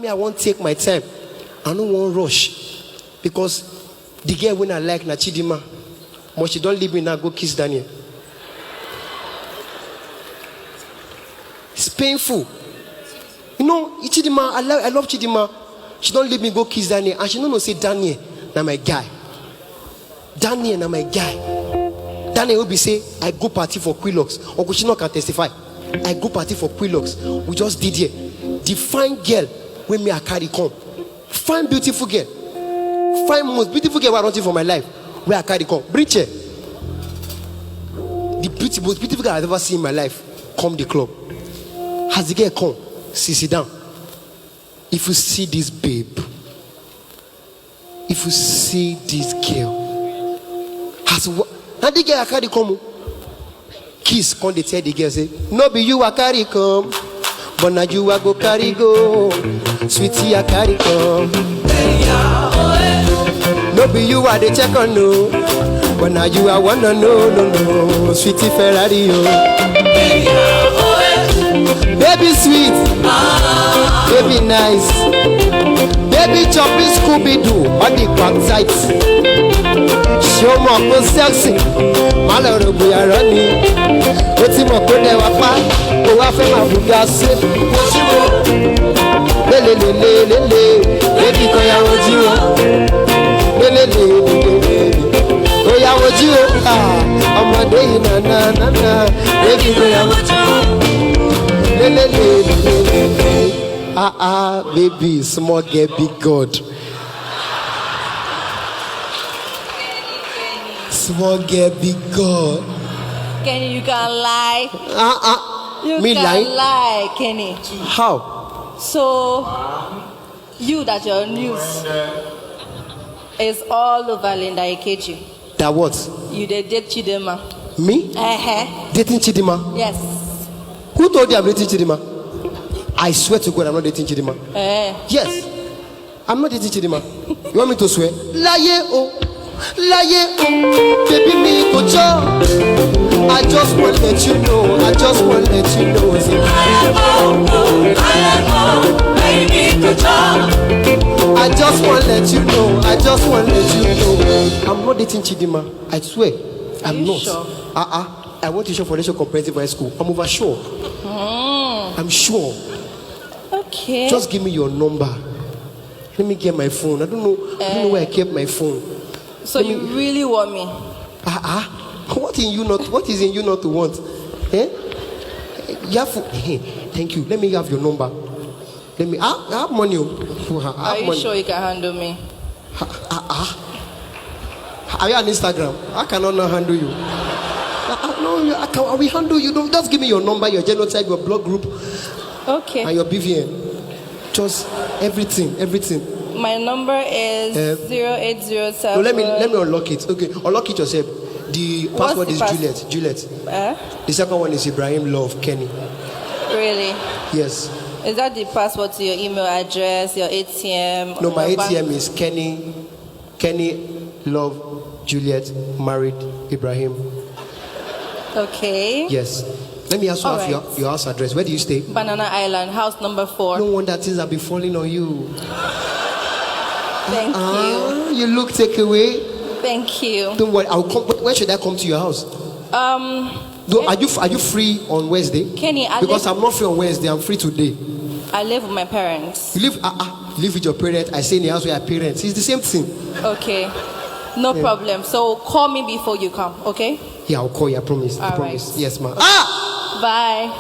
I won't take my time. I don't want rush. Because the girl when I like na Chidima, but she don't leave me now, go kiss Daniel. It's painful. You know, Chidima, I love Chidima. She don't leave me go kiss Daniel. And she don't know say Daniel, now my guy. Daniel, now my guy. Daniel will be say, I go party for Quilocks. Or Kuchino can testify. I go party for Quilocks. We just did here. The fine girl when me I carry come. Fine beautiful girl. Fine most beautiful girl I want for my life. Where I carry come. Bridge. The most beautiful girl I've ever seen in my life. Come the club. Has the girl come? Sit down. If you see this babe, if you see this girl, has what? And the girl I carry come. Kiss, come they tell the girl say, no be you I carry come, but now you I go carry go. Sweetie I carry come. No be you I they check on no, but now you I wanna know no. Sweetie Ferrari oh. Baby sweet, baby nice, baby chopping Scooby-Doo on the backside. Show more sexy, my little boy are running. What's in my good never pass? Oh, I feel my bugatti. Lele, baby, go ya with you. Lele, oh ya with you. I'm a day na, baby, go ya with you. Baby, small girl, big God. Small girl, big God. Kenny, you can't lie. You Me can't lie? lie, Kenny. How? So, you that your news is all over Linda Ikechi. That what? You did Chidima. Me? Dating Chidima? Yes. Who told you I'm dating Chidima? I swear to God I'm not dating Chidima. Yes. I'm not dating Chidima. You want me to swear? Lie oh. Baby me go job. I just want to let you know. Baby go job. I just want to let you know. I'm not dating Chidima. I swear. I'm not. Sure? I went to show for National Comprehensive High School. I'm over sure. I'm sure. Okay. Just give me your number. Let me get my phone. I don't know where I kept my phone. So you really want me? What is in you not to want? You have thank you. Let me have your number. Let me. I have money. Are you sure you can handle me? Are you on Instagram? I cannot not handle you. No, I will handle you. Don't just give me your number, your genotype, your blood group, okay, and your BVN. Just everything. My number is 0807. No, let me unlock it. Okay, unlock it yourself. The password is Juliet. The second one is Ibrahim Love Kenny. Really? Yes. Is that the password to your email address, your ATM? No, my ATM is Kenny Love Juliet married Ibrahim. Okay. Yes. Let me also have your house address. Where do you stay? Banana Island, house number 4. No wonder things have been falling on you. Thank you. You look take away. Thank you. Don't worry. I'll come. When should I come to your house? Are you free on Wednesday? Kenny, because I'm not free on Wednesday. I'm free today. I live with my parents. You live with your parents. I stay in the house with your parents. It's the same thing. Okay. No problem. So call me before you come, okay? Yeah, I'll call you. I promise. All I promise. right. Yes, ma'am. Bye.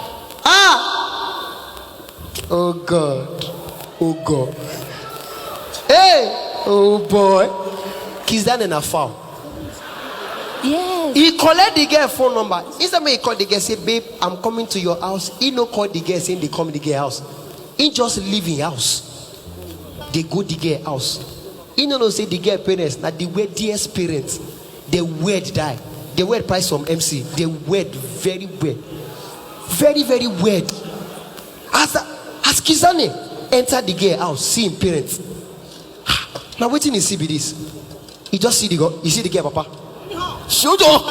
Oh God. Hey. Oh boy. Kiss that in a foul. Yes. He collect the girl phone number. Instead of he call the girl say, babe, I'm coming to your house. He no call the girl saying they come to the girl house. He just leave in house. They go the girl house. He no say the girl parents that the weirdest parents. The weird die. The weird price from MC. The weird, very weird. Very, very weird. As Kizane enter the girl house, see him parents. Now waiting he see be this. He just see the girl. You see the girl, Papa. Show up.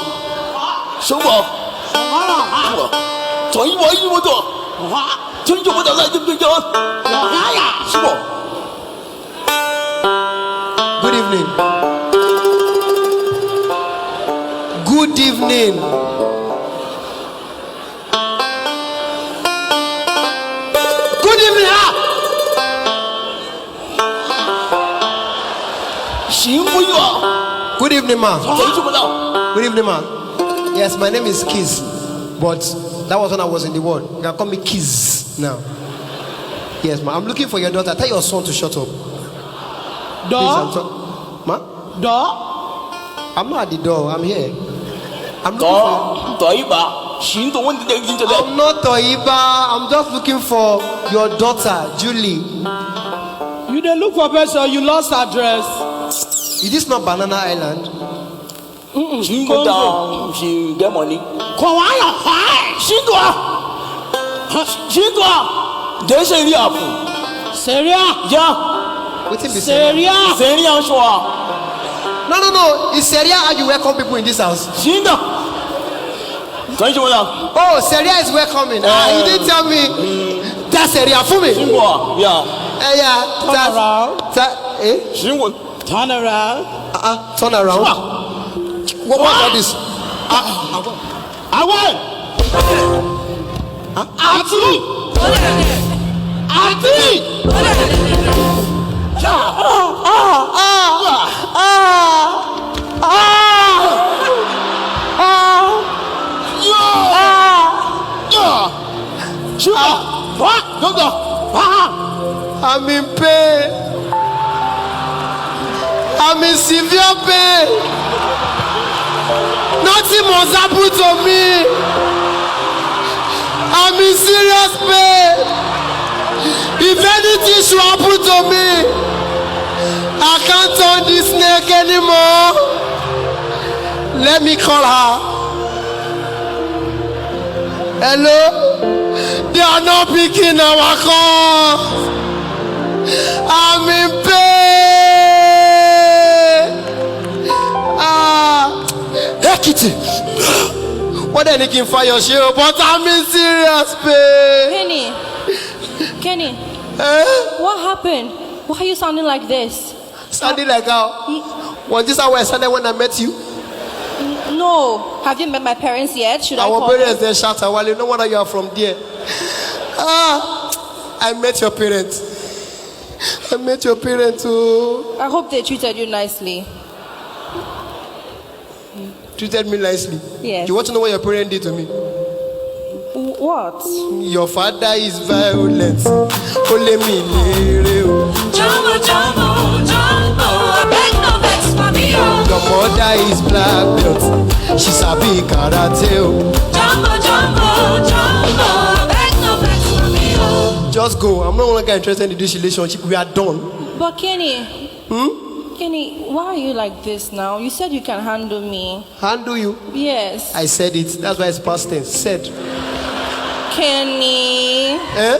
Good evening. Good evening. Good evening. Good evening, ma. Good evening, ma. Yes, my name is Kiz, but that was when I was in the world. You can call me Kiz now. Yes, ma. I'm looking for your daughter. Tell your son to shut up. Door? Ma? Door? I'm not at the door. I'm here. I'm looking for you. I'm not Toiba. I'm just looking for your daughter, Julie. You didn't look for person, you lost address. Is this not Banana Island? Go down, she get money. There's a real. Seria? Yeah. Waiting be Seria? Seria Shua. No. It's Seria how you welcome people in this house. Shinda. Oh, Seria is welcoming. You didn't tell me. That's Seria for me. Yeah. Yeah. Turn around. Turn around. Turn around. What about this? I won. Auntie. I'm in pain. I'm in severe pain. Nothing must happen to me. I'm in serious pain. If anything should happen to me, I can't turn this snake anymore. Let me call her. Hello? They are not picking our call. I'm in pain. Hey, Kitty. What are they looking for your show? But I'm in serious pain. Kenny, Eh? what happened? Why are you sounding like this? Sounding like how? Was this how I sounded when I met you? No. Have you met my parents yet? Should I Our call them? parents they shout while you know whether you are from there. I met your parents. I met your parents too. I hope they treated you nicely. Treated me nicely. Yes. You want to know what your parents did to me? What? Your father is violent. Only me. Jumbo, I beg no vex for me, oh. Your mother is black belt. She's a big karate. Jumbo, I beg no vex for me, oh. Just go. I'm no longer interested in this relationship. We are done. But Kenny. Kenny, why are you like this now? You said you can handle me. Handle you? Yes. I said it. That's why it's past tense. Said. Kenny. Eh?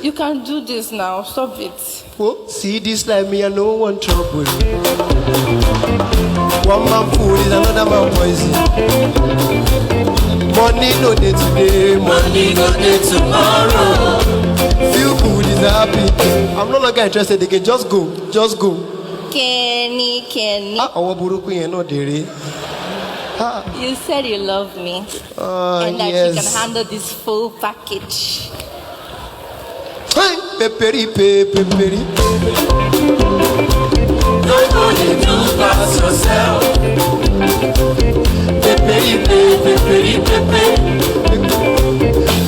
You can do this now. Stop it. Oh, see this like me, I no want trouble. One man food is another man poison. Money no day today, money no day tomorrow. Feel good is happy. I'm no longer interested again. Just go. Kenny. Our buruku yen no dere. You said you love me. And that you can handle this full package. Hey, peperi. Nobody do pass yourself. Peperi.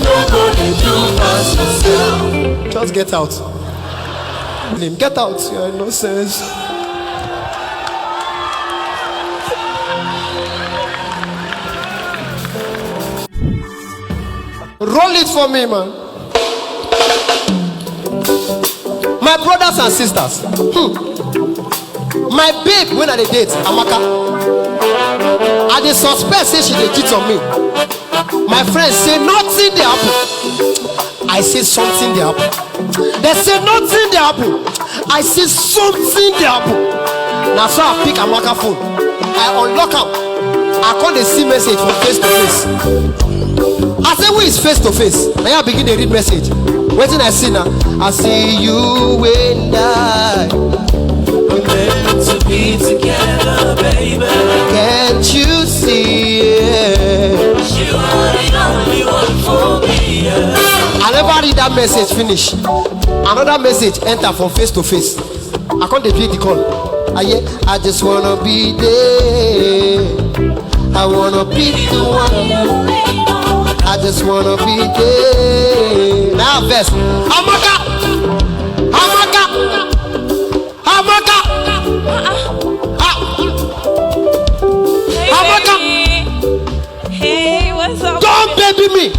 Nobody do pass yourself. Just get out. Get out. You're nonsense. Roll it for me, man. My brothers and sisters. My babe when I dey date Amaka. I dey suspect say she dey cheat on me. My friends say nothing dey happen. I say something dey happen. They say nothing dey happen. I say something dey happen. Na so I pick Amaka phone. I unlock am. I come dey see message from face to face. I say, who is face to face? Now I begin to read message. Waiting, I see now. I see you and I. We're meant to be together, baby. Can't you see it? You are the only one for me. I never read that message finish. Another message enter from face to face. I can't repeat the call. I just wanna be there. I wanna be the one. I just wanna be there. Now verse. Amaka, Amaka, Amaka, Amaka. Hey, what's up? Don't baby me.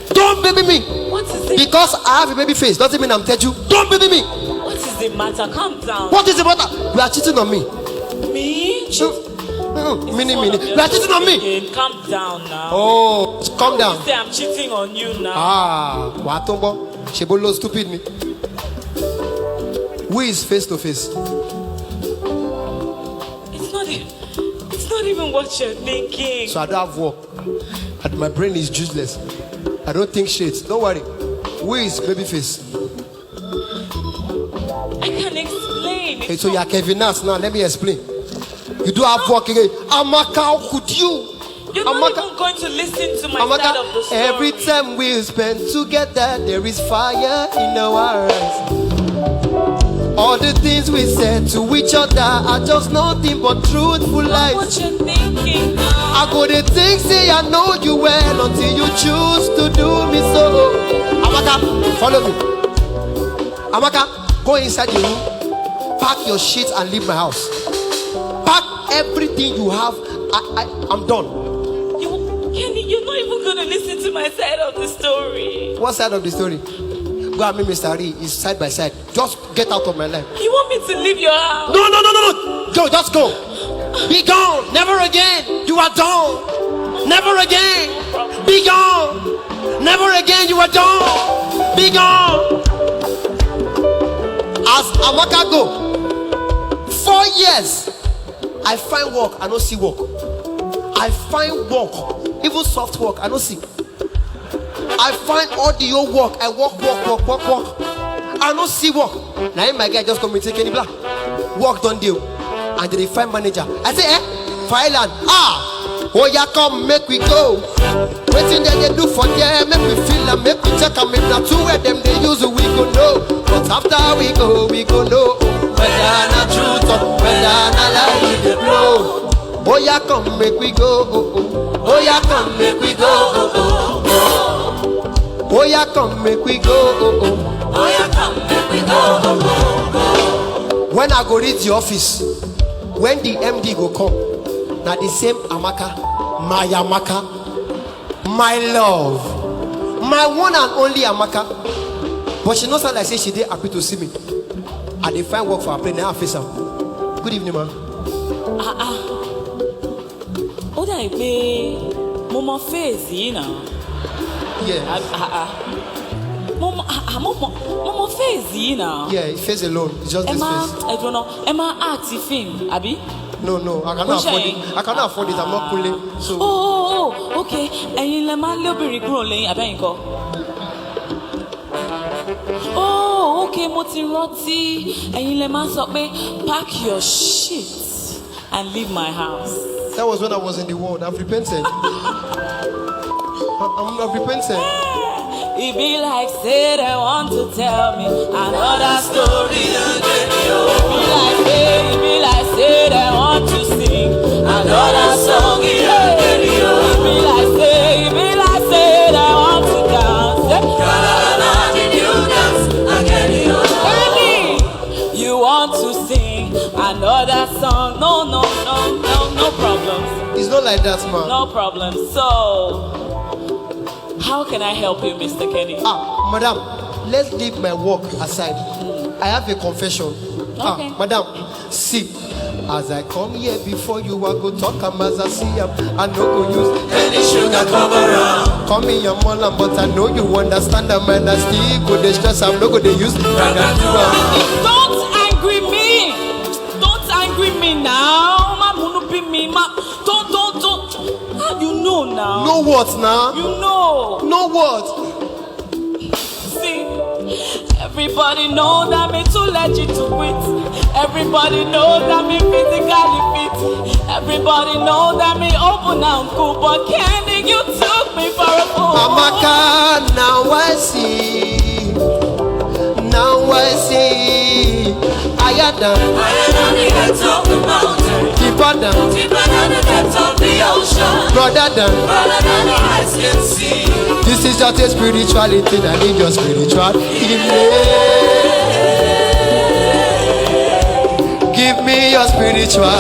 Don't baby me. What is it? Because I have a baby face doesn't mean I'm telling you. Don't baby me. What is the matter? Calm down. What is the matter? You are cheating on me. Me? Mini. You are cheating on me. Calm down now. Oh, calm down. Say I'm cheating on you now. Ah, Watombo. Shebolo stupid me. Who is face to face? It's not even what you're thinking. So I don't have work. And my brain is useless. I don't think shit. Don't worry. Who is baby face? I can explain. Hey, so you are Kevin Nass now. Let me explain. You do have work again. Amaka, how could you? You're not even going to listen to my side of the story. Every time we spend together, there is fire in our eyes. All the things we said to each other are just nothing but truthful lies. What you're thinking now? I go to think, say I know you well until you choose to do me so. Amaka, follow me. Amaka, go inside the room, pack your shit and leave my house. Pack everything you have. I'm done. Kenny, you're not even going to listen to my side of the story. What side of the story? Go and meet Mr. Ri. It's side by side. Just get out of my life. You want me to leave your house? No. Go, just go. Be gone. Never again. You are done. Never again. Be gone. Never again. You are done. Be gone. As Amaka go, 4 years, I find work, I don't see work. I find work, even soft work, I don't see. I find audio work, I work. I don't see work. Now my guy just come and take any black. Work done deal. And they find manager. I say, file and oh yeah, come make we go. Waiting there they do for them, make we feel and make we check and make not two where them they use we go know. But after we go know whether not truth or whether not lie we dey blow. Oh yeah, come make we go. Oh yeah, come make we go. Oh yeah, come make we go. Oh yeah, come make we go. When I go reach the office, when the MD go come, now the same Amaka, my Amaka, my love, my one and only Amaka. But she knows like say she did happy to see me. And they find work for her plane. Now I face her. Good evening, man. Ó dà pé mo mọ face yìí náà. Yeah. Mo mọ face yìí náà. Yeah, face alone. It's just this face. I don't know. Emma act film, abi? No, I cannot afford it. I cannot afford it. I'm not pulling. So. Oh, okay. Ẹ̀yin lẹ máa lé obìnrin kúrò lẹ́yìn abẹ́yìn kọ́. Oh, okay. Mo ti rántí. Ẹ̀yin lẹ máa sọ pé pack your shit and leave my house. That was when I was in the world. I've repented. I've repented. It be like say they want to tell me another story again. It be like say they want to sing another song again. It be like say they want to dance. You want to sing another song? No problem. It's not like that, man. No problem. So, how can I help you, Mr. Kenny? Madam, let's leave my work aside. I have a confession. Okay. Madam, see, as I come here before you, I go talk as I see him. I no go use Any sugar cover up. call me your mother, but I know you understand that man. I still go the stress. I'm not going to use. Don't angry me. Don't angry me now. Don't. How you know now. No what now? You know. No what? See, everybody know that me too legit to quit. Everybody know that me physically fit. Everybody know that me open and cool. But Kenny, you took me for a fool. Amaka, now I see. Now I see. Higher than the heads of the mountain, deeper than the depths of the ocean, broader than. farther than the eyes can see. This is just a spirituality that need your spiritual healing. Give me your spiritual.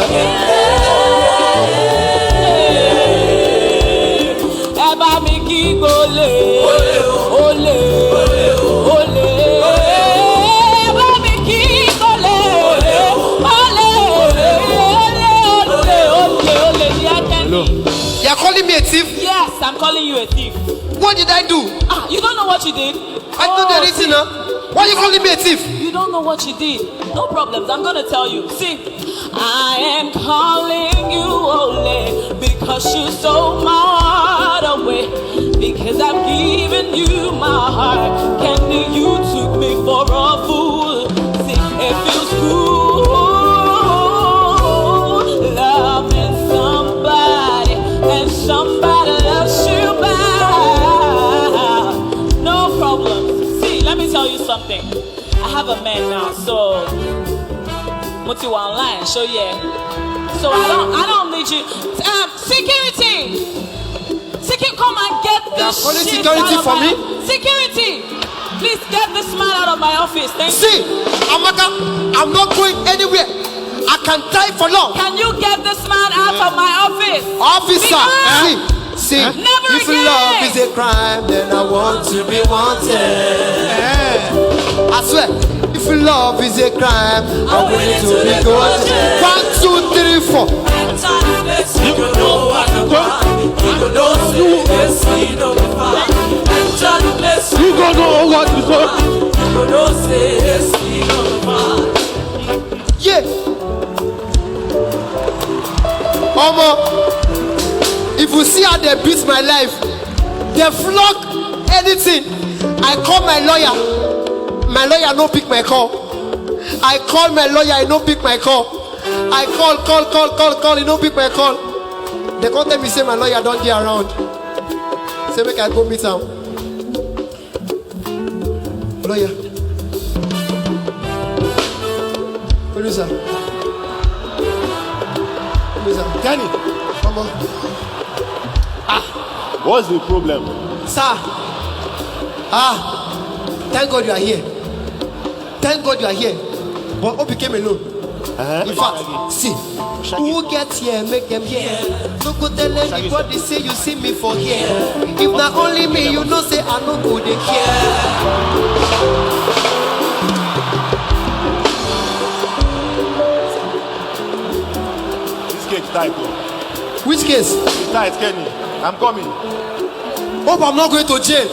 Eba mi ki gole, ole, ole. Eba mi ki gole, ole, ole. Yeah, Kenny. You're calling me a thief? Yes, I'm calling you a thief. What did I do? Ah, you don't know what you did? I don't do anything now. Why are you calling me a thief? You don't know what you did. No problems. I'm gonna tell you. See, I am calling you only because you stole my heart away. Because I've given you my heart. Candy, you took me for a fool. See, it feels good. Loving somebody and somebody loves you back. No problem. See, let me tell you something. I have a man now, so Motiwa online, so yeah. So I don't need you. Security, come and get this calling shit security out of for my- me? Security, please get this man out of my office. Thank you. See, Amaka, I'm not going anywhere. I can die for long. Can you get this man out of my office? Officer, Because- see, Never if again. love is a crime, then I want to be wanted. I swear, if love is a crime, I'm willing to be wanted. 1, 2, 3, 4. You know what I want. You know say yes, you know the fun. Enter the place. You go know what you go. You know say yes, you know the fun. Yeah. Omo, if you see how they beat my life, they flog anything. I call my lawyer. My lawyer no pick my call. I call my lawyer, he no pick my call. I call, he no pick my call. They come tell me say my lawyer don't get around. Say make I go meet him. Lawyer. Producer. Kenny, Come on. what's the problem? Sir. Thank God you are here. Thank God you are here. But who became alone? In fact, see, who get here, make them here. No go tell anybody say you see me for here. If not only me, you know say I no go they care. This cake tight, oh. Which case? It's tight, Kenny. I'm coming. Hope I'm not going to jail.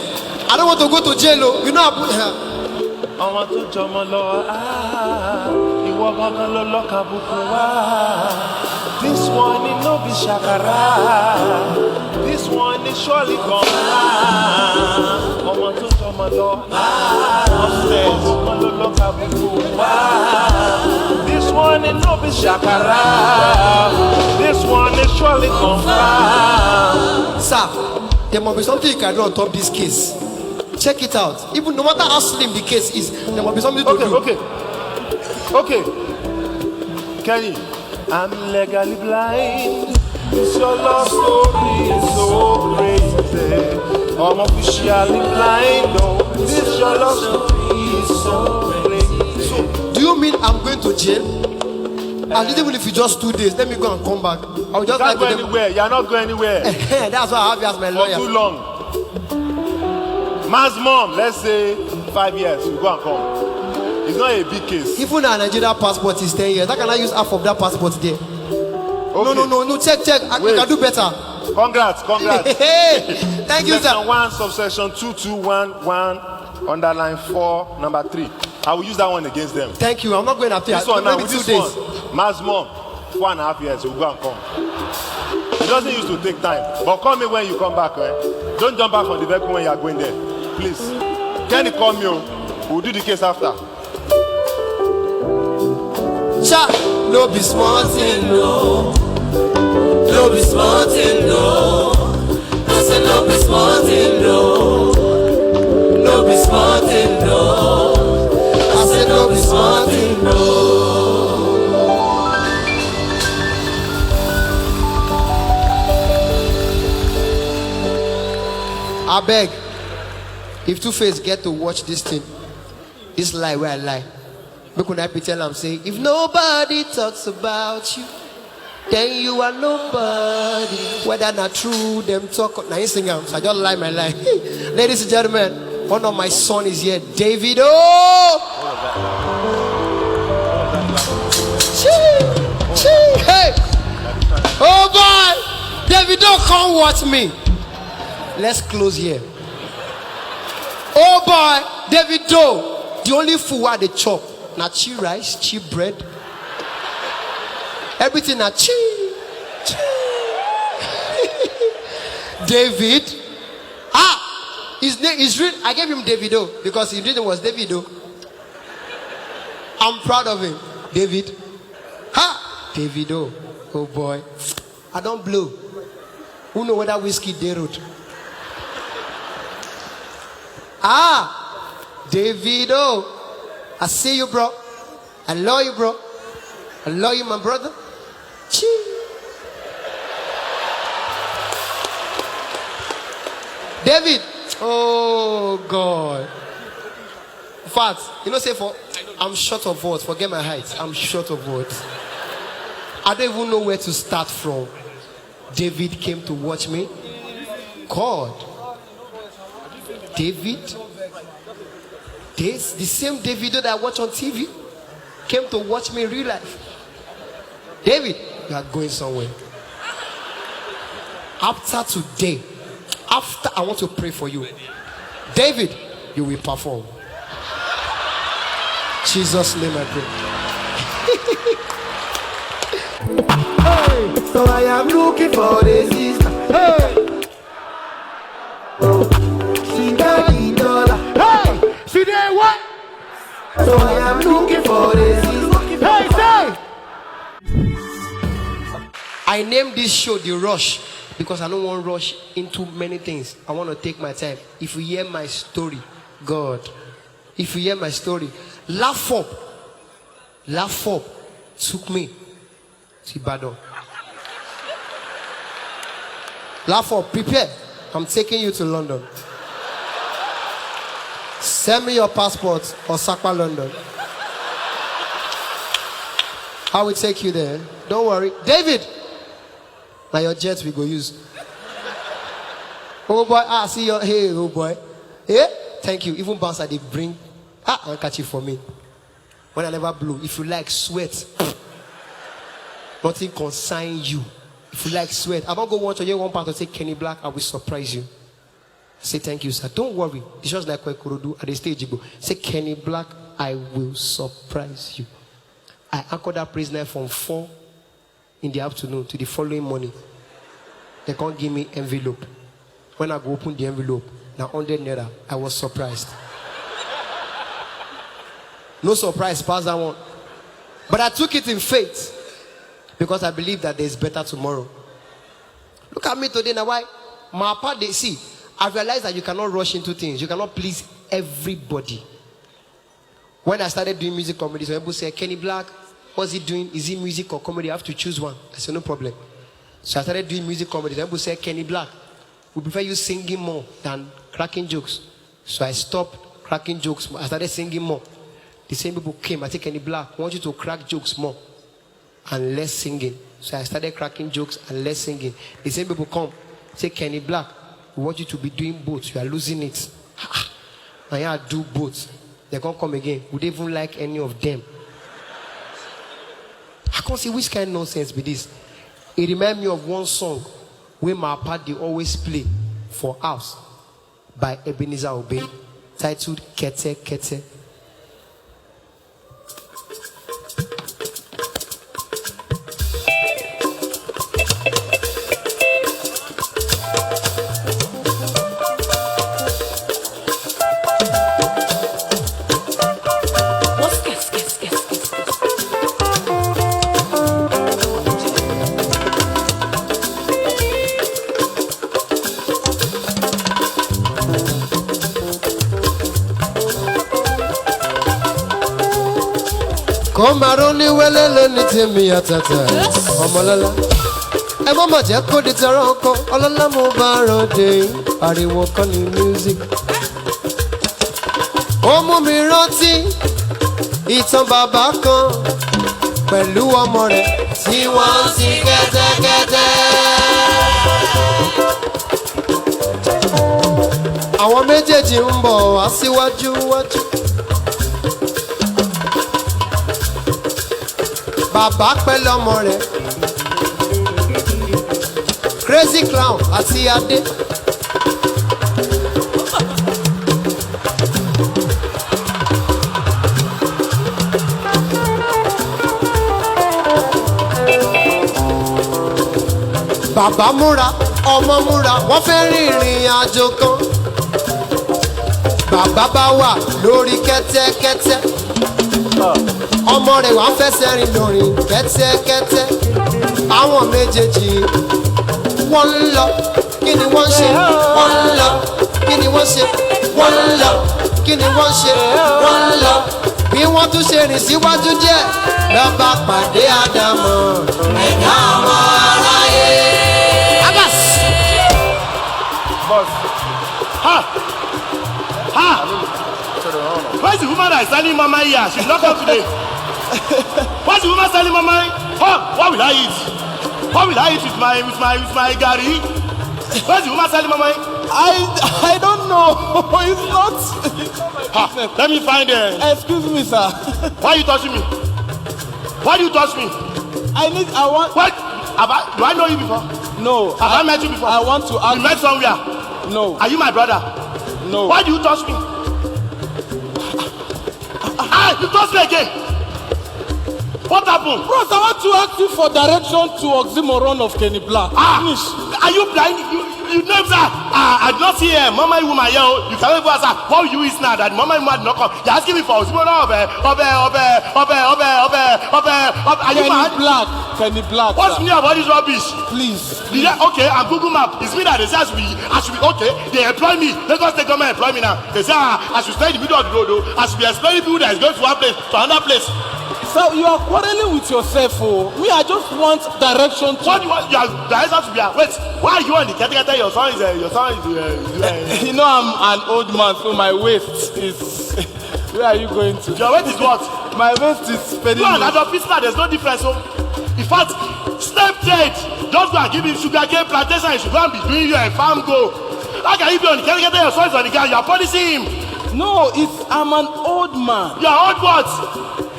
I don't want to go to jail. Oh. You know I put ọmọ tó jọmọ lọ ìwọ gangan ló lọ́ka bùkún wá. This one is no be shakara. This one is surely gonna. ọmọ tó jọmọ lọ ìwọ gangan ló lọ́ka bùkún wá. This one is no be shakara. This one is surely gonna. Sir, there must be something you can do on top this case. Check it out. Even no matter how slim the case is, there must be something to do. Okay. Kenny, I'm legally blind. This your love story is so crazy. I'm officially blind, oh. This your love story is so crazy. So, do you mean I'm going to jail? And even if it's just 2 days, let me go and come back. I will just You can't like go them. anywhere. You're not going anywhere That's why I have you as my for lawyer. too long. Man's mom, let's say 5 years, you go and come. It's not a big case. Even our Nigeria passport is 10 years. How can I use half of that passport there? Okay. No. Check. You can do better. Congrats. Hey, thank you, Section sir. 1, subsection 2211, underline 4, number 3. I will use that one against them. Thank you. I'm not going after This one now, maybe with 2 this days. one, Man's mom, 4.5 years, you go and come. It doesn't used to take time. But call me when you come back, eh? Don't jump back on the vehicle when you are going there. Please. Kenny, call me. We'll do the case after. Cha, no be small thing, no. No be small thing, no. I said no be small thing, no. No be small thing, no. I said no be small thing, no. I beg, if Two-Face get to watch this thing, this lie where I lie, make when I tell am say, if nobody talks about you, then you are nobody. Whether not true, them talk. Now you sing am, so I just lie my lie. Ladies and gentlemen, one of my son is here, David. Oh, hey, oh boy, David, don't come watch me. Let's close here. Oh boy, David Doe, the only food where they chop, na cheap rice, cheap bread, everything na cheap. David, his name is real. I gave him Davido because his name was Davido. I'm proud of him, David. Davido. Oh boy, I don't blow. Who know whether whiskey they wrote? Davido, I see you, bro. I love you, bro. I love you, my brother. Chee. David, oh God. In fact, you know, say I'm short of words. Forget my height. I'm short of words. I don't even know where to start from. David came to watch me. God. David, this the same David that I watch on TV came to watch me in real life. David, you are going somewhere. After today, after I want to pray for you, David, you will perform. Jesus' name I pray. Hey, so I am looking for the sister. Hey. She did what? So I am looking for this. Hey, say! I named this show The Rush because I don't want to rush into many things. I want to take my time. If you hear my story, God, if you hear my story, Laugh Up took me to Ibadan. Laugh Up, prepare. I'm taking you to London. Send me your passport or Sakwa London. I will take you there. Don't worry. David, now your jet we go use. Oh boy, see your, hey, oh boy. Yeah, thank you. Even bouncer, they bring handkerchief for me. When I never blew, if you like sweat, nothing consign you. If you like sweat, I won't go watch or one part to say Kenny Black, I will surprise you. Say thank you, sir. Don't worry. It's just like what Korodu at the stage. Say Kenny Black, I will surprise you. I anchored that prisoner from 4 in the afternoon to the following morning. They can't give me envelope. When I go open the envelope, now 100 naira, I was surprised. No surprise, past that one. But I took it in faith because I believe that there's better tomorrow. Look at me today now. Why? My part they see. I realized that you cannot rush into things. You cannot please everybody. When I started doing music comedy, so people say, Kenny Black, what's he doing? Is he music or comedy? I have to choose one. I said, no problem. So I started doing music comedy. So people say, Kenny Black, we prefer you singing more than cracking jokes. So I stopped cracking jokes. I started singing more. The same people came. I said, Kenny Black, I want you to crack jokes more and less singing. So I started cracking jokes and less singing. The same people come. Say, Kenny Black, we want you to be doing both. You are losing it. And I do both. They can't come again. Would they even like any of them? I can't see which kind of nonsense be this. It reminds me of one song where my part they always play for us by Ebenezer Obey, titled Kete Kete. kó máa ró ní wẹ́lẹ́ lónìí tèmi àtàtà ọmọlọ́lá. Ẹ má mà jẹ́ kó di tọrọ ọkọ ọlọ́lá mo bá ròde ariwo kan ní music. Ó mú mi rántí ìtàn bàbá kan pẹ̀lú ọmọ rẹ̀ tí wọ́n ń sin kẹ́tẹ́kẹ́tẹ́. Àwọn méjèèjì ń bọ̀ wá síwájú wájú. Bàbá pẹ̀lú ọmọ rẹ̀ Crazy Clown àti Adé. Bàbá múra, ọmọ múra, wọ́n fẹ́ rin ìrìn àjò kan. Bàbá bá wà lórí kẹ́tẹ́kẹ́tẹ́. Ọmọ rẹ̀ wá fẹsẹ̀ rìn lórí kẹ́tẹ́kẹ́tẹ́. Àwọn méjèèjì wọ́n ń lọ, kí ni wọ́n ń ṣe? Wọ́n ń lọ, kí ni wọ́n ṣe? Wọ́n ń lọ, kí ni wọ́n ṣe? Wọ́n ń lọ. Bí wọ́n tún ṣe rìn síwájú díẹ̀, lọ́ba pàdé Ádámọ̀. Ẹ̀dá ọmọ aráyé. Abbas. Boss. Ha! Ha! Where's the woman that is selling mama here? She's not come today. Where's the woman selling mama? Oh, what will I eat? What will I eat with my gari? Where's the woman selling mama? I don't know. It's not. Ha! Let me find her. Excuse me, sir. Why are you touching me? Why do you touch me? I want. What? Do I know you before? No. Have I met you before? I want to ask. We met somewhere. No. Are you my brother? No. Why do you touch me? You touched me again. What happened? Bros, I want to ask you for direction to Oxymoron of Kenny Black. Finish. Are you blind? You know that I did not see a mama woman here. You can even ask her, what will you eat now that mama woman not come? You're asking me for Oxymoron of are you mad? Kenny Black. What's me about this rubbish? Please. Okay, I'm Google Map. It's me that they say I should be okay. They employ me. Lagos State government employ me now. They say I should stay in the middle of the road. I should be exploring people that is going to one place to another place. So you are quarreling with yourself, oh. Me, I just want direction to. What do you want? Your direction to be at? Wait, why are you on the category? Your son is You know, I'm an old man, so my waist is. Where are you going to? Your waist is what? My waist is spreading. No, as a business, there's no difference. So, in fact, step trade. Just go and give him sugar cane plantation. You should go and be doing your farm go. How can you be on the category? Your son is on the ground. You are punishing him. No, I'm an old man. You are old what?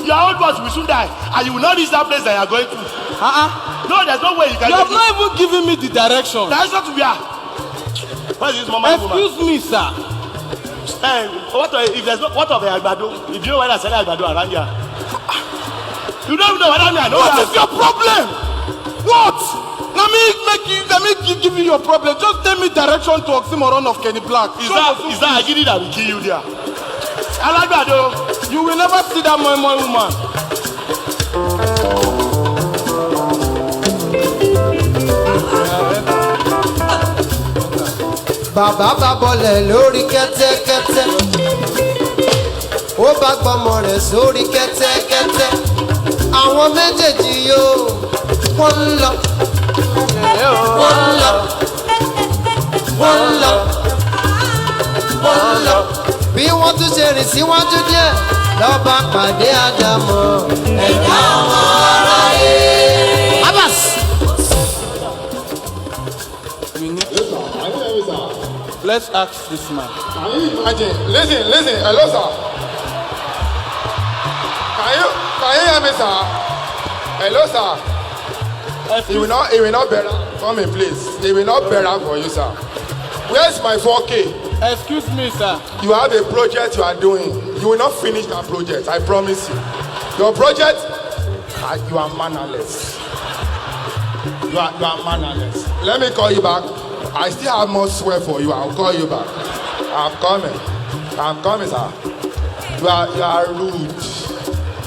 Your old boss will soon die, and you will not reach that place that you are going to. No, there's no way you can. You have not even given me the direction. Direction to where? Where is this mama? Excuse me, sir. What of the Agbado? If you know where I said Agbado around here, you don't know whether I know. What is your problem? What? Let me give you your problem. Just tell me direction to Oxymoron of Kenny Black. Is that Agidi that will kill you there? Agbado. You will never see that my woman. Bàbá bá bọ́lẹ̀ lórí kẹ́tẹ́kẹ́tẹ́. Ó bá gbọ́mọ rẹ̀ sórí kẹ́tẹ́kẹ́tẹ́. Àwọn méjèèjì yóò wọ́n ń lọ. Wọ́n ń lọ. Wọ́n ń lọ. Wọ́n ń lọ. Bí wọ́n tún ṣe rìn síwájú díẹ̀, lọ́ba pàdé Ádámọ̀. Ẹ̀dá ọmọ aráyé. Abbas. Let's ask this man. Can you imagine? Listen, hello, sir. Can you hear me, sir? Hello, sir. It will not better. Come in, please. It will not better for you, sir. Where's my 4K? Excuse me, sir. You have a project you are doing. You will not finish that project. I promise you. Your project, you are mannerless. You are mannerless. Let me call you back. I still have more swear for you. I'll call you back. I'm coming, sir. You are rude.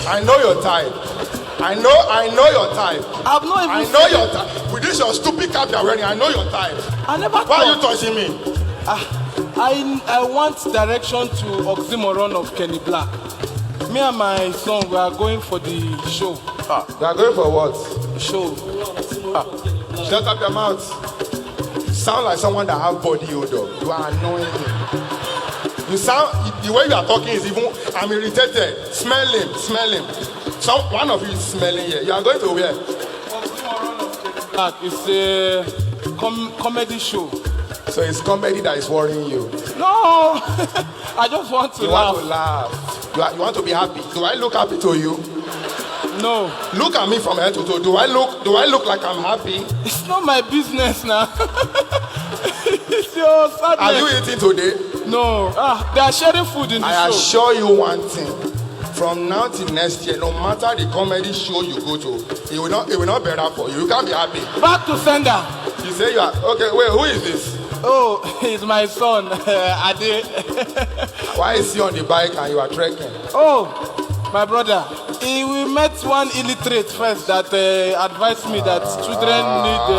I know your type. I know your type. I've not even. I know your type. With this your stupid cap you're wearing, I know your type. I never. Why are you touching me? I want direction to Oxymoron of Kenny Black. Me and my son, we are going for the show. You are going for what? Show. Shut up your mouth. You sound like someone that have body odor. You are annoying me. You sound, the way you are talking is even, I'm irritated. Smell him. One of you is smelling here. You are going to where? It's a comedy show. So it's comedy that is worrying you. No, I just want to laugh. Want to laugh. You want to be happy. Do I look happy to you? No. Look at me from head to toe. Do I look like I'm happy? It's not my business now. It's your sadness. Are you eating today? No. They are sharing food in the show. I assure you one thing. From now till next year, no matter the comedy show you go to, it will not be better for you. You can't be happy. Back to sender. You say you are okay. Wait, who is this? Oh, he's my son, Ade. Why is he on the bike and you are trekking? Oh, my brother. We met one illiterate first that advised me that children need.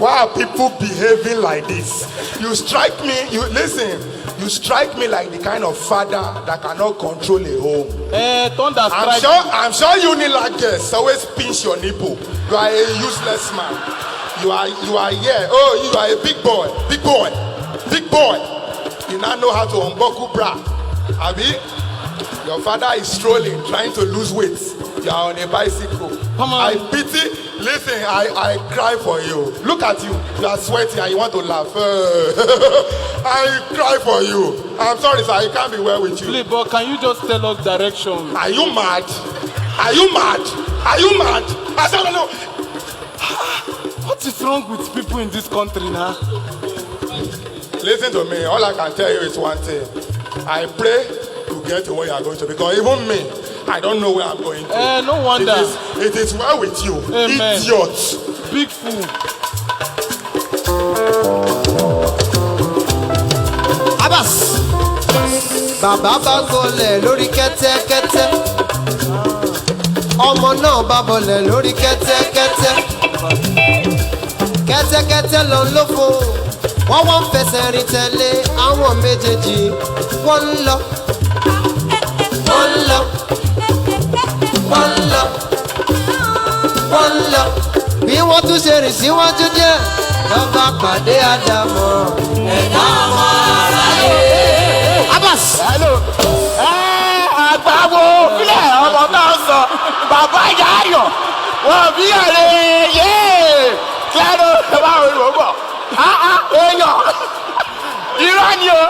Why are people behaving like this? You strike me. You strike me like the kind of father that cannot control a home. I'm sure Unilag guests always pinch your nipple. You are a useless man. You are here. Oh, you are a big boy. You now know how to unbuckle bra. Abi, your father is strolling, trying to lose weight. You are on a bicycle. Come on. I pity. Listen, I cry for you. Look at you. You are sweating and you want to laugh. I cry for you. I'm sorry, sir. I can't be well with you. Please, but can you just tell us direction? Are you mad? I don't know. What is wrong with people in this country now? Listen to me. All I can tell you is one thing. I pray to get to where you are going to. Because even me, I don't know where I'm going to. No wonder. It is well with you. Amen. Idiot. Big fool. Abbas. Bàbá bá gọlẹ̀ lórí kẹ́tẹ́kẹ́tẹ́. Ọmọ náà bá bọlẹ̀ lórí kẹ́tẹ́kẹ́tẹ́. Kẹ́tẹ́kẹ́tẹ́ lọ lófo. Wọ́n fẹsẹ̀ rìn tẹ̀lé àwọn méjèèjì. Wọ́n ń lọ. Bí wọ́n tún ṣe rìn síwájú díẹ̀, lọ́ba pàdé Ádámọ̀. Ẹ̀dá ọmọ aráyé. Abbas. Hello. Àgbàwo fílẹ̀ ọmọ náà sọ bàbá ìyá ayọ̀ wọ́n bí ẹ̀rẹ̀ yé kílẹ̀rọ báwo ni ó bọ̀ èèyàn irọ́ ni o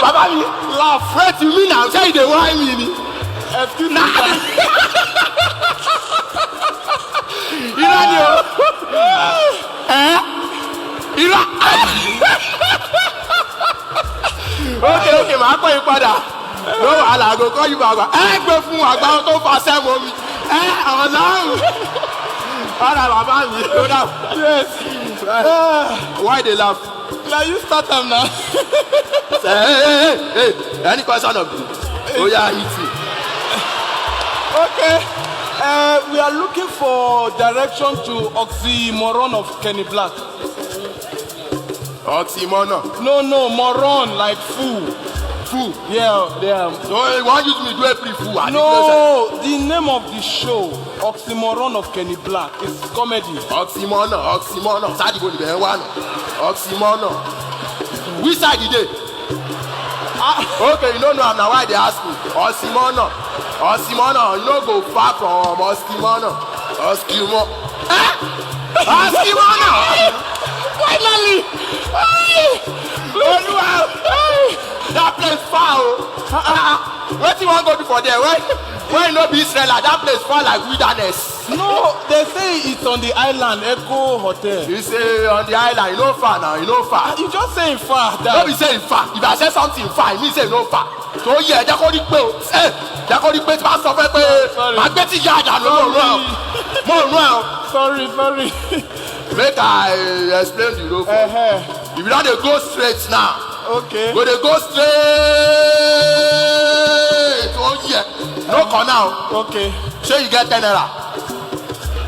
bàbá mi laugh right to me now say you dey whine me ni irọ́ ni o irọ́. Okay, màá pè é padà ló wà láago kọ́ yìí bàbá gbé fún àgbà tó fà sẹ́mu mi ọ̀làrùn ọ̀là bàbá mi ló dà. Yes. Why they laugh? Now you start them now. Hey, any question of you? Oh yeah, eat it. Okay. We are looking for direction to Oxymoron of Kenny Black. Oxymoron? No, moron, like fool. Fool? Yeah. So you want you to do a free fool? No, the name of the show, Oxymoron of Kenny Black, is comedy. Oxymoron. Sadi go the one. Oxymoron. Which side is it? Okay, you don't know I'm now why they ask me. Oxymoron, you don't go far from Oxymoron. Oxymoron. Finally! That place far. What do you want to go do for there? When you know be Israel, that place far like wilderness. No, they say it's on the island, Echo Hotel. You say on the island, you know far now, you know far. You just say far. Don't be saying far. If I say something far, you mean say no far. So yeah, they're going to go. They're going to go to my software. I'm getting yard and more. Sorry. Make I explain the road. If you don't go straight now. Okay. Go they go straight. Oh yeah. No corner. Okay. Sure you get 10 naira.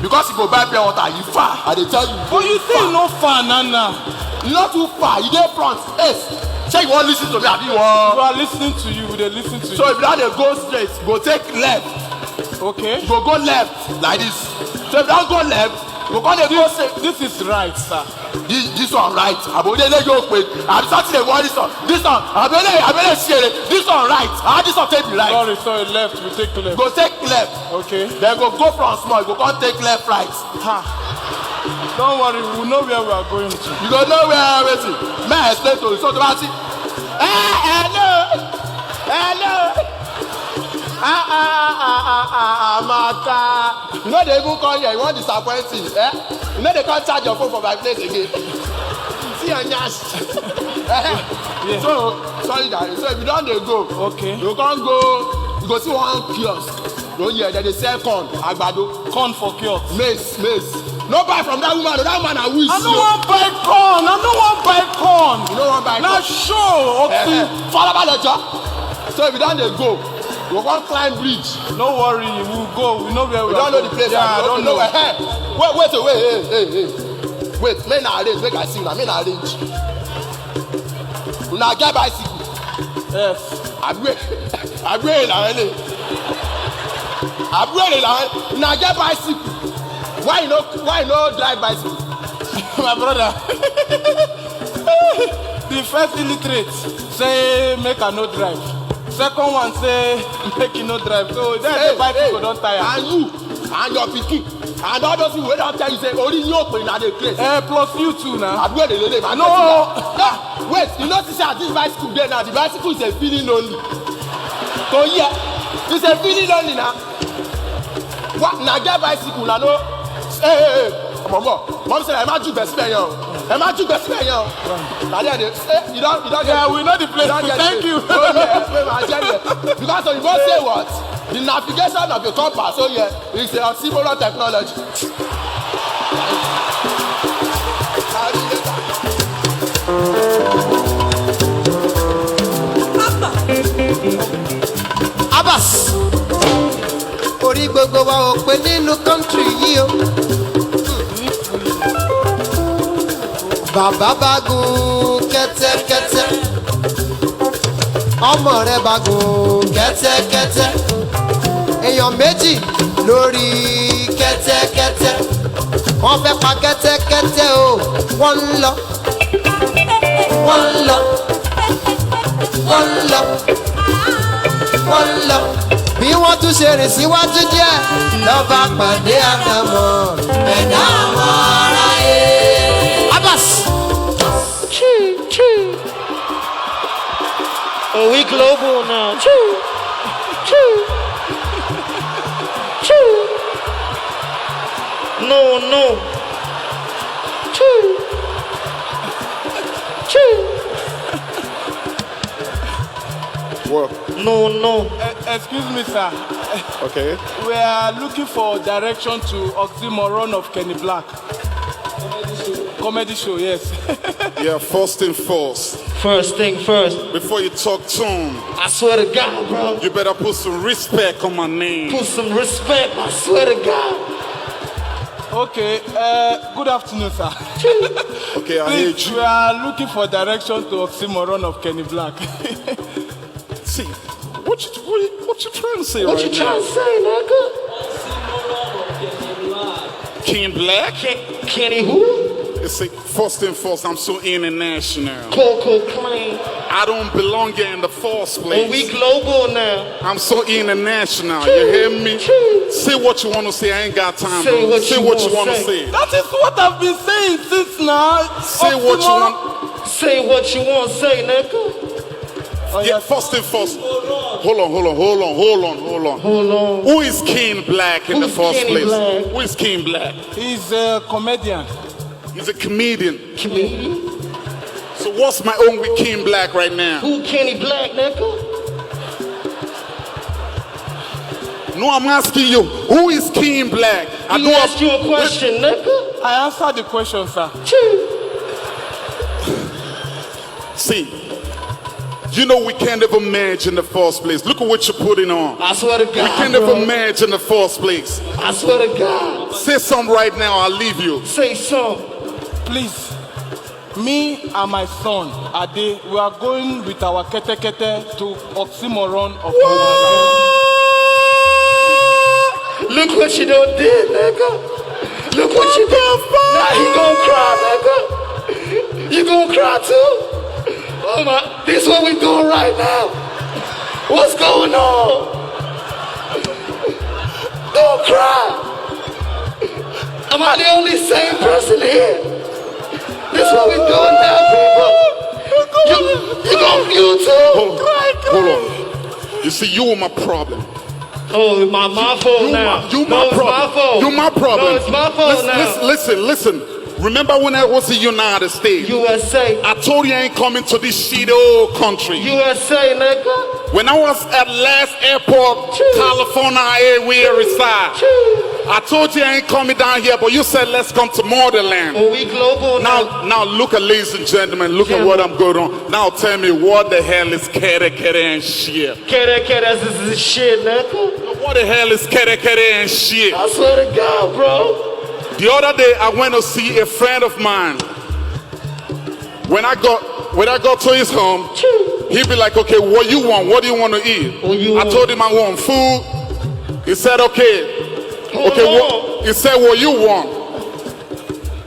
Because you go buy pure water, you far. I dey tell you. But you say no far, Nana. You not too far. You dey front. Yes. Say you want listen to me, abi you We want. are listening to you. We dey listen to So you. if you don dey go straight, go take left. Okay. You go left like this. So if you don go left, you go come dey go straight. This is right, sir. This one right. Abodele yóò pe. Àbí Saturday wọ́n this one. This one abẹ́lẹ̀ ṣeré. This one right. How this one take be right? Sorry, left. We take left. Go take left. Okay. Then go from small. You go come take left right. Don't worry, we know where we are going to. You go know where wetin. May I explain to you? So tomorrow see. Hello. Amaka. You know they even call here. You want disappoint me. You know they can't charge your phone for my place again. See your nyash. So sorry darling. So if you don dey go. Okay. You can't go. You go see one kiosk. Go here. Then they sell corn, àgbàdo. Corn for kiosk. Maize. No buy from that woman. That woman na wish you. I no wan buy corn. You no wan buy corn. Na show. Okay. Falabalẹjọ. So if you don dey go, you wan climb bridge. No worry, we will go. We know where we We are. don't know the place. Yeah, I don't know. Hey, wait. Make na arrange. Make I see una. Make na arrange. Una get bicycle. Yes. Agbere làwọn lè. Una get bicycle. Why you no drive bicycle? My brother. The first illiterate say make I no drive. Second one say make you no drive. So then the bicycle don tire. And you and your pikin and all those people wey don tell you say ori yín ò pè na dey place. Plus you too na. Agbere lele ma. No. Wait, you know say at this bicycle dey now, the bicycle is a feeling only. So yeah, it's a feeling only na. What na get bicycle na no. Hey, mom say ẹ má jùgbẹ́ síbẹ̀ yẹn o. Ẹ má jùgbẹ́ síbẹ̀ yẹn o. Na there dey you don get. Yeah, we know the place. Thank you. Oh yeah, wait ma jẹ́ there. Because you go say what? The navigation of your compass, oh yeah, is a similar technology. Abbas orí gbogbo wa ò pé nínú kọ́ńtírì yìí o. Bàbá bá gun kẹ́tẹ́kẹ́tẹ́, ọmọ rẹ̀ bá gun kẹ́tẹ́kẹ́tẹ́, èèyàn méjì lórí kẹ́tẹ́kẹ́tẹ́, wọ́n fẹ́ pa kẹ́tẹ́kẹ́tẹ́ o, wọ́n ń lọ, wọ́n ń lọ, wọ́n ń lọ, wọ́n ń lọ. Bí wọ́n tún ṣe rìn síwájú díẹ̀ lọ́ba pàdé àkàmọ́ ẹ̀dá ọmọ aráyé. Abbas. Oh, we global now. No. Work. No. Excuse me, sir. Okay. We are looking for direction to Oxymoron of Kenny Black. Comedy show, yes. Yeah, first thing first. First thing first. Before you talk to him, I swear to God, bro. you better put some respect on my name. Put some respect. I swear to God. Okay. Good afternoon, sir. Okay, I hear Please, you. we are looking for direction to Oxymoron of Kenny Black. See, what you trying to say What right you trying now? to say, nigga? King Black? Kenny who? It's like, first thing first, I'm so international. Coco Clean. I don't belong here in the first place. Oh, we global now. I'm so international. You hear me? Say what you want to say. I ain't got time. Say bro. what Say you what wanna you want to say. say. That is what I've been saying since now. Say what you want. Say what you want to say, nigga. Yeah, first thing first. Hold on. Hold on. Who is King Black in the Who's first Kenny place? Black? Who is King Black? He's a comedian. He's a comedian. Comedian? So what's my own with King Black right now? Who Kenny Black, nigga? No, I'm asking you. Who is King Black? He asked you a question, nigga. I answered the question, sir. See, you know we can't ever merge in the first place. Look at what you're putting on. I swear to God, We can't bro. ever merge in the first place. I swear to God. Say something right now, I'll leave you. Say something. Please, Me and my son, Ade, we are going with our kete kete to Oxymoron of Look what you done did, nigga. Look what you did. Now he gonna cry, nigga. You gonna cry too? Oh my, this is what we doing right now. What's going on? Don't cry. Am I the only sane person here? This is what we doing now, people. You too? Hold on. You see, you were my problem. Oh, my fault now. You no, my it's problem. my fault. You my problem. No, it's my fault now. Listen. Remember when I was in the United States? USA. I told you I ain't coming to this shitty old country. USA, nigga. When I was at last airport, California, where reside. I told you I ain't coming down here, but you said let's come to Motherland. Oh, we global now. Now look at, ladies and gentlemen, look at what I'm going on. Now tell me what the hell is kere and shit? Kere, this is shit, nigga. What the hell is kere and shit? I swear to God, bro. The other day I went to see a friend of mine. When I got to his home, he'd be like, okay, what you want? What do you want to eat? I told him I want food. He said, okay. He said, what you want?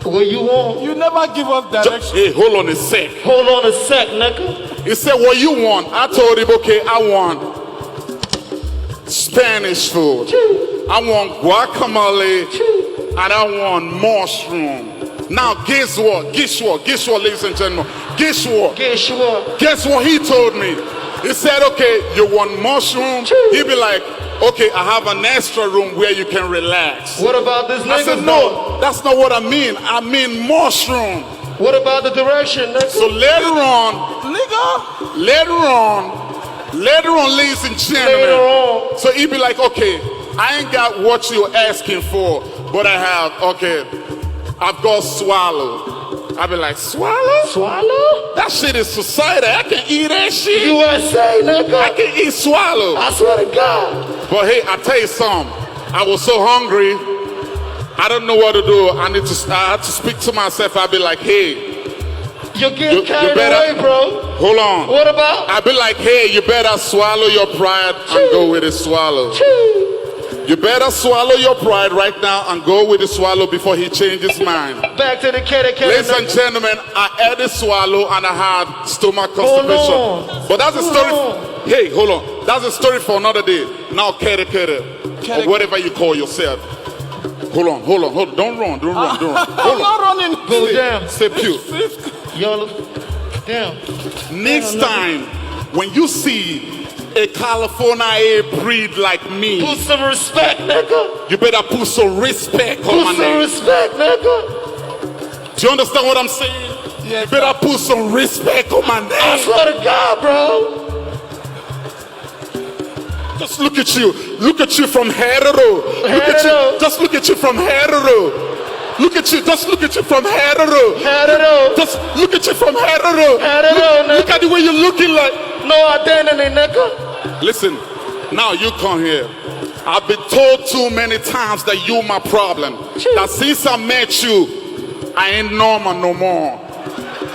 What you want? You never give us direction. Hey, hold on a sec. Hold on a sec, nigga. He said, what you want? I told him, okay, I want Spanish food. I want guacamole. And I want mushroom. Now guess what, ladies and gentlemen? Guess what he told me? He said, okay, you want mushroom? He'd be like, okay, I have an extra room where you can relax. What about this nigga? I said, no, that's not what I mean. I mean mushroom. What about the direction, nigga? So later on, ladies and gentlemen. So he'd be like, okay, I ain't got what you're asking for, but I have, okay, I've got swallow. I'll be like, swallow? Swallow? That shit is society. I can eat that shit. USA, nigga. I can eat swallow. I swear to God. But hey, I tell you something. I was so hungry. I don't know what to do. I had to speak to myself. I'll be like, hey. You're getting carried away, bro. Hold on. What about? I'll be like, hey, you better swallow your pride and go with the swallow. You better swallow your pride right now and go with the swallow before he changes his mind. Back to the kere. Ladies and gentlemen, I had a swallow and I had stomach constipation. But that's a story. Hey, hold on. That's a story for another day. Now kere. Or whatever you call yourself. Hold on. Don't run. Hold on. I'm not running. Go down. Stay pure. Y'all down. Next time, when you see a California breed like me, put some respect, nigga. You better put some respect on my name. Put some respect, nigga. Do you understand what I'm saying? Yes, you better put some respect on my name. I swear to God, bro. Just look at you. Look at you from head to toe. Just look at you from head to toe. Just look at you from head to toe. Just look at you from head to toe. Look at the way you're looking like. No identity, nigga. Listen, now you come here. I've been told too many times that you my problem. That since I met you, I ain't normal no more.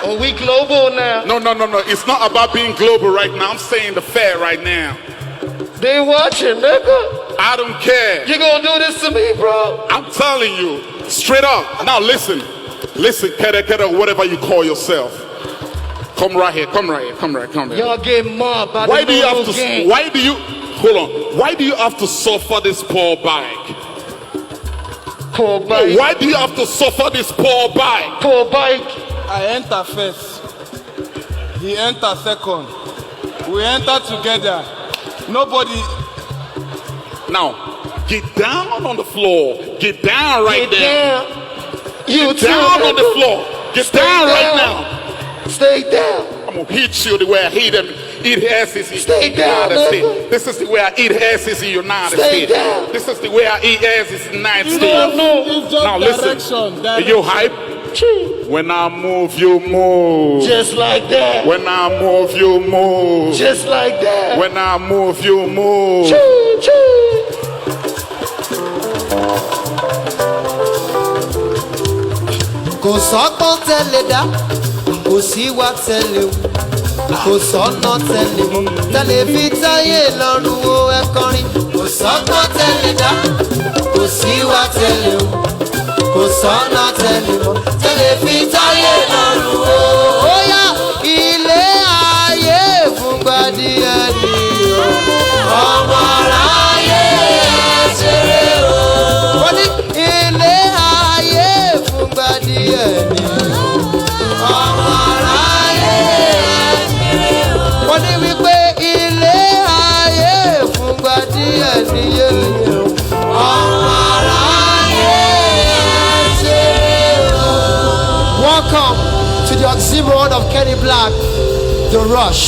Oh, we global now. No. It's not about being global right now. I'm saying the fair right now. They watching, nigga. I don't care. You gonna do this to me, bro? I'm telling you, straight up. Now listen, kere, whatever you call yourself. Come right here. Y'all get mobbed by Why the do you have to? gang. Why do you? Hold on. Why do you have to suffer this poor bike? Poor bike. Why do you have to suffer this poor bike? Poor bike. I enter first. He enter second. We enter together. Nobody. Now, get down on the floor. Get down right Get there. down. You Get down on the floor. Get down right now. Stay down. I'm gonna hit you the way I hit them. Eat asses in Stay down, United States. nigga. This is the way I eat asses in United Stay States. down. This is the way I eat asses in United You States. don't know. It's just Now direction. listen. You hype? When I move, you move. Just like that. When I move, you move. Just like that. When I move, you move. Choo, choo. Kò sọ́gbọ́n tẹ́lẹ̀ dá kò sí wá tẹ́lẹ̀ o kò sọ́nà tẹ́lẹ̀ mọ́ tẹ́lẹ̀ fi táyé lọ́rùn o ẹ kọrin kò sọ́nà tẹ́lẹ̀ dá kò sí wá tẹ́lẹ̀ o kò sọ́nà tẹ́lẹ̀ mọ́ tẹ́lẹ̀ fi táyé lọ́rùn o. Ó yá ilé ayé fúngbà díẹ̀ ni o ọmọ aráyé ṣeré o. Wọ́n ní ilé ayé fúngbà díẹ̀ ni ọmọ aráyé ṣeré o. Wọ́n ní wípé ilé ayé fúngbà díẹ̀ ni ọmọ aráyé ṣeré o. Welcome to the oxymoron of Kenny Black, The Rush.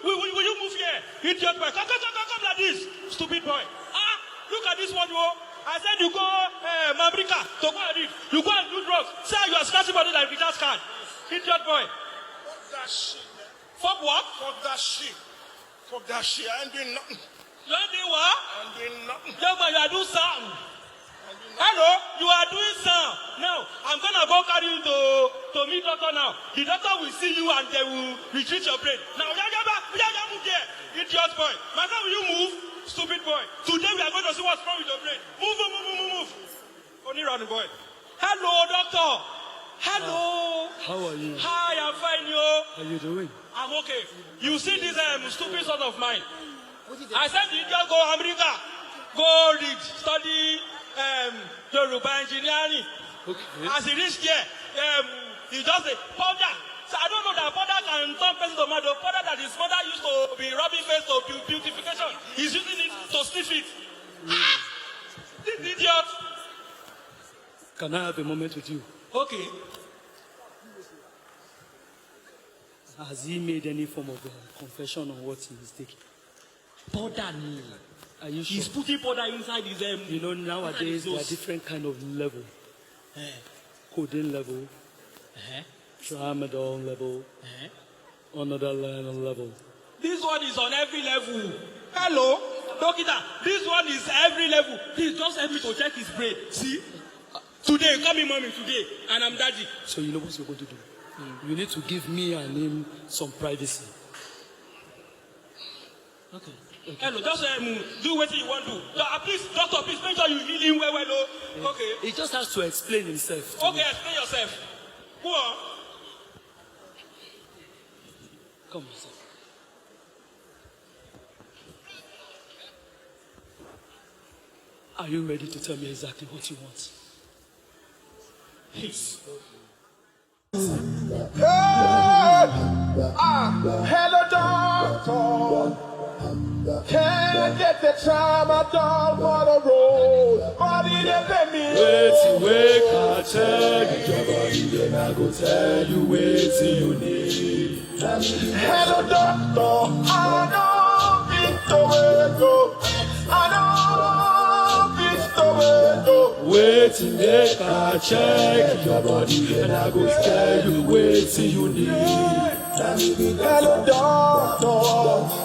Will you move here? Idiot boy. Come like this. Stupid boy. Look at this one, oh. I said you go Mabrika to go and read. You go and do drugs. Say you are scratching body like Rita's card. Idiot boy. Fuck that shit. Fuck what? Fuck that shit. Fuck that shit. I ain't doing nothing. You ain't doing what? I ain't doing nothing. Young man, you are doing something. Hello, you are doing some. Now, I'm gonna go carry you to meet doctor now. The doctor will see you and they will retreat your brain. Now, move there. Idiot boy. My son, will you move? Stupid boy. Today we are going to see what's wrong with your brain. Move. Only running boy. Hello, doctor. Hello. How are you? Hi, I'm fine, yo. How are you doing? I'm okay. You see this stupid son of mine? I said you just go America. Go read, study Yoruba engineering. Okay. As he reached here, he just say, powder. So I don't know that powder can turn person to mad. Powder that his mother used to be rubbing face to beautification. He's using it to sniff it. This idiot. Can I have a moment with you? Okay. Has he made any form of confession on what he is taking? Powder. Are you sure? He's putting powder inside his You know, nowadays there are different kind of level. Codeine level, tramadol level, another level. This one is on every level. Hello, doctor. This one is every level. Please just help me to check his brain. See? Today, call me mommy today, and I'm daddy. So you know what you're going to do? You need to give me and him some privacy. Okay. Hello, just do what you want to do. Please, doctor, please make sure you heal him well. Okay. He just has to explain himself. Okay, explain yourself. Go on. Come, sir. Are you ready to tell me exactly what you want? Yes. Hello, doctor. Can I get the tramadol for the road? Body they pay me. Wait, I tell you, your body, then I go tell you, wait till you need. Hello, doctor. I know Victor go. I know Victor go. Wait till they can check your body, then I go tell you, wait till you need. Hello, doctor.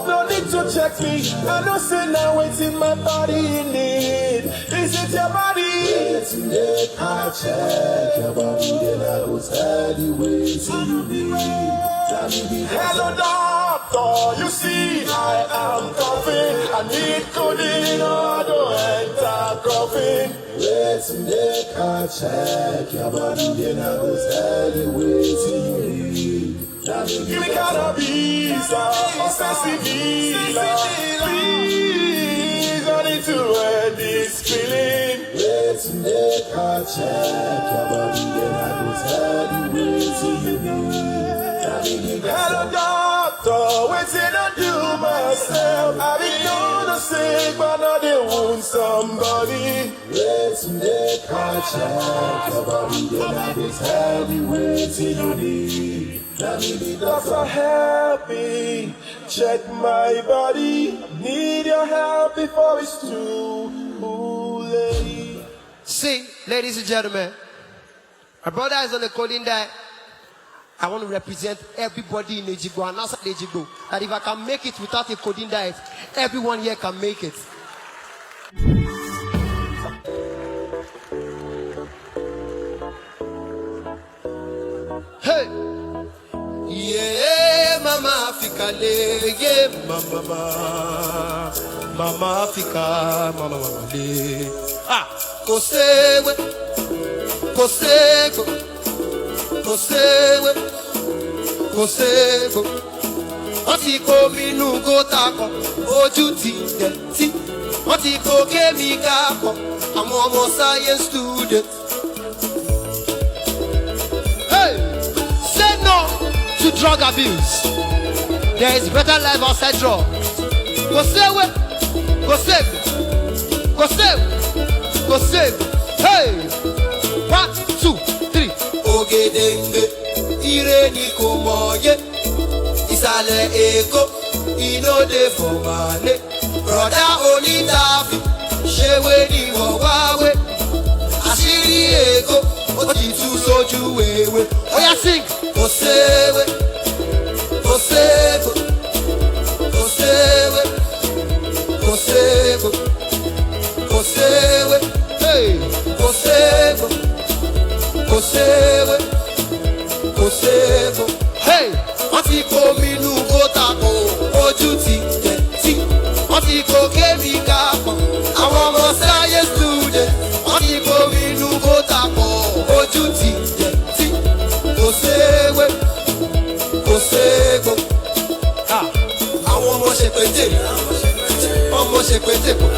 No need to check me. I know say now waiting my body in need. Is it your body? Waiting they can check your body, then I go tell you, wait till you need. Hello, doctor. You see, I am coughing. I need codeine or go enter coughing. Waiting they can check your body, then I go tell you, wait till you need. Give me cannabis, offensive dealer. Please, I need to end this feeling. Wait till they can check your body, then I go tell you, wait till you need. Hello, doctor, waiting I do myself. I've been known to sick, but now they wound somebody. Wait till they can check your body, then I go tell you, wait till you need. Doctor, help me, check my body. Need your help before it's too late. See, ladies and gentlemen, my brother is on the codeine diet. I want to represent everybody in Ejigbo and outside Ejigbo. That if I can make it without a codeine diet, everyone here can make it. Hey! Yeah, Mama Africa, yeah, Mama Africa, Mama. Ah, Kosewe. Wọ́n ti kó mi nú gòtà kan, ojú ti dẹ̀ tí. Wọ́n ti kó kémíkà kan, àwọn ọmọ science student. Hey! Say no to drug abuse. There is better life outside drugs. Go save. Hey! 1, 2, 3. Ogedengbe, ire ni kò mọ̀ye. Ìsàlẹ̀ Èkó, ìlóde fọ̀màlé. Brọ̀dá onítàbí, ṣéwé ni wọ́n wáwé. Àṣírí Èkó, ó ti tú sójú wèwe. Oya sing! Kò séwé. Hey! Kosewo. Hey! Wọ́n ti kó mi nú gòtà kan, ojú ti dẹ̀ tí. Wọ́n ti kó kémíkà kan, àwọn ọmọ science student. Wọ́n ti kó mi nú gòtà kan, ojú ti dẹ̀ tí. Kosewo. Àwọn ọmọ ṣe pété. Ọmọ ṣe pété pọ̀.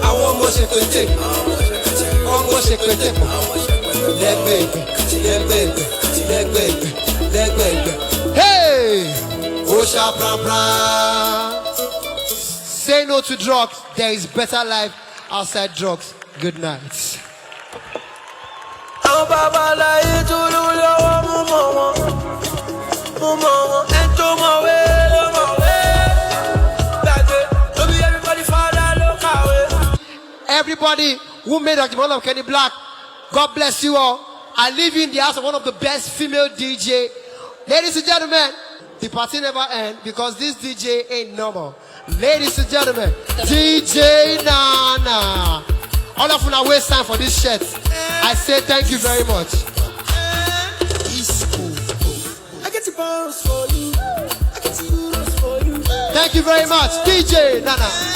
Àwọn ọmọ ṣe pété. Ọmọ ṣe pété pọ̀. Lẹ́gbẹ̀ẹ́gbẹ̀. Hey! Osha Bram Bram. Say no to drugs. There is better life outside drugs. Good night. Everybody who made the one of Kenny Black, God bless you all. I live in the house of one of the best female DJ. Ladies and gentlemen, the party never ends because this DJ ain't normal. Ladies and gentlemen, DJ Nana. All of you now waste time for this shirt. I say thank you very much. I get the bounce for you. I get the euros for you. Thank you very much, DJ Nana.